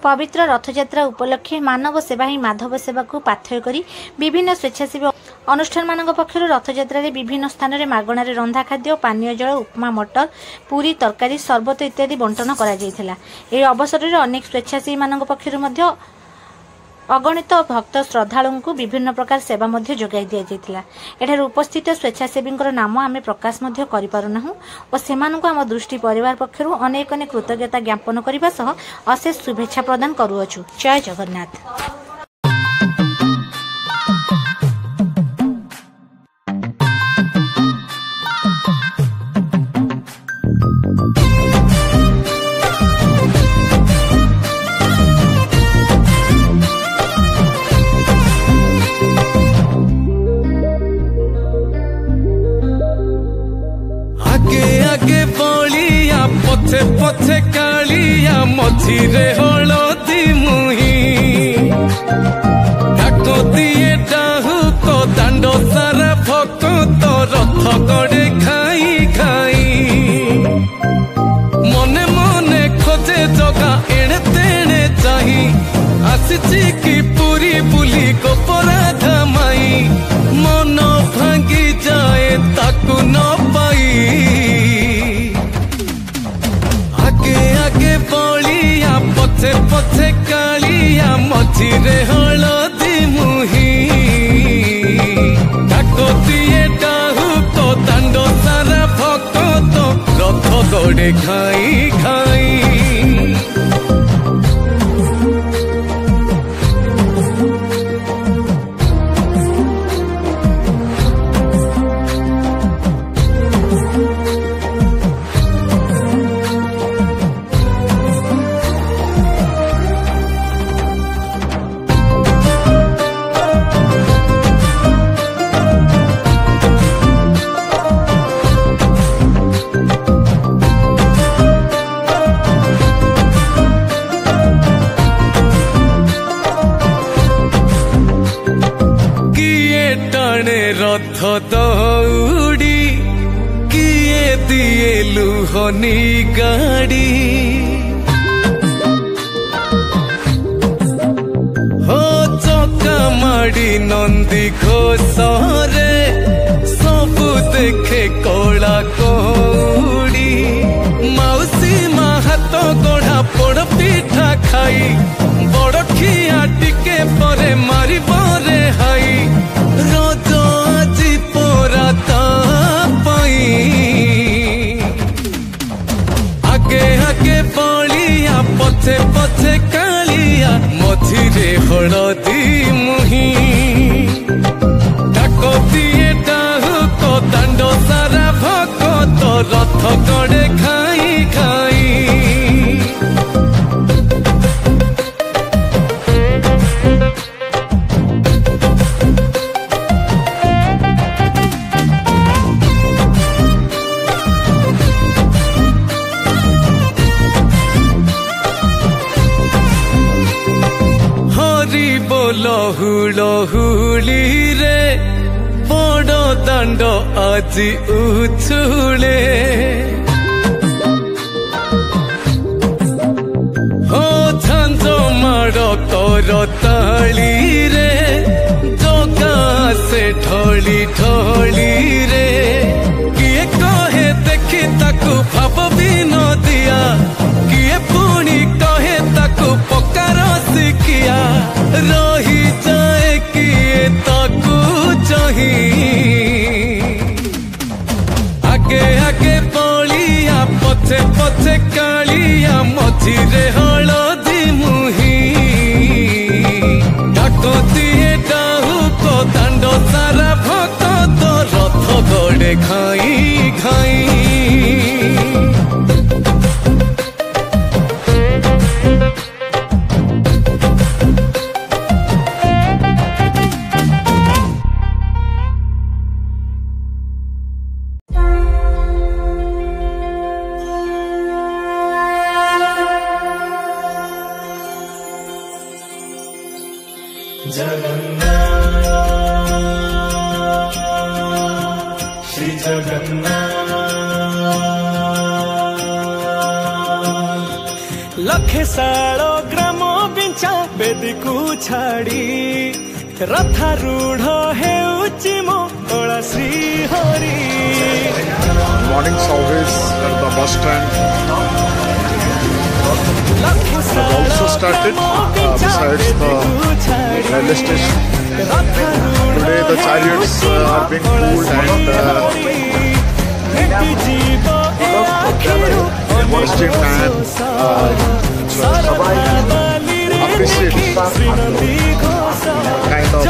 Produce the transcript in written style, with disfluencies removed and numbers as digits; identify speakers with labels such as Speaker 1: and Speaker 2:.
Speaker 1: पवित्र रथयात्रा उपलक्षे मानव सेवा ही माधव सेवा को पाथेय करी विभिन्न स्वेच्छासेवी अनुष्ठान मान पक्षर रथयात्रा रे विभिन्न स्थान में मागणार रंधा खाद्य पानीय जल उपमा मटर पूरी तरकारी सरबत इत्यादि बंटन करा जायथिला। एही अवसर में अनेक स्वेच्छासेवी मान पक्षर अगणित भक्त श्रद्धालु को विभिन्न प्रकार सेवा जोगाई दि जाइथिला। एठार उपस्थित स्वेच्छासेवी नाम आम प्रकाश करिपारुना और सेमानंकु आम दृष्टि परिवार पक्षरु अनेक अनेक कृतज्ञता ज्ञापन करने सह अशेष शुभेच्छा प्रदान करुअछु। जय जगन्नाथ।
Speaker 2: पथे पथे कालिया मझिरे हलदी मुही डाक दिए डाहु तो दांड सारा भक्त तो रथ गड़े खाई खाई मने मने खोजे जगा एणे तेणे चाही आसीची की पूरी बुली गोपराधा माई मन भांगी जाए ताकू न पाई आगे बलिया पथे पथे कालिया मझिरे हलदी मुही डाक दिए डाहु तो दांड सारा भक्त तो रथ गड़े खाई खाई रथ दौड़ी किए दिए लुहनी गाड़ी हो चौका माड़ी नंदी घोषरे सबू देखे कला कौड़ी मौसी माँ हाथ गढ़ा पोड़ पिठा खाई बड़ खिया टिके परे मारी बरे हाई रज आजी पराता पाई आगे आगे बलिया पछे पछे कालिया मझिरे हलदी मुही डाक दिए डाहु तो दांड सारा भक्त रथ गड़े खाई खाई लहु लहुली रे बड़ दांड आजी उछुले हो झांझ माड़ कर ताली रे जगा से ढली ढली रे किए कहे देखी ताकू भाव भी न दिया किए पुणी कहे ताकू पकार शिखिया रही जाए किए ताकू चाही आगे आगे बलिया पछे पछे कालिया मझिरे हलदी मुही डाक दिए डाहु को दांड सारा भक्त तो रथ गड़े खाई खाई
Speaker 3: श्री जगन्नाथ लखे सालो ग्राम
Speaker 2: धरी को छाड़ी रथारूढ़ हेउची मो कला Shri Hari
Speaker 3: Morning service at the bus stand has also started besides the railway station. Today the chariots are being pulled and Muslim man appreciate kind of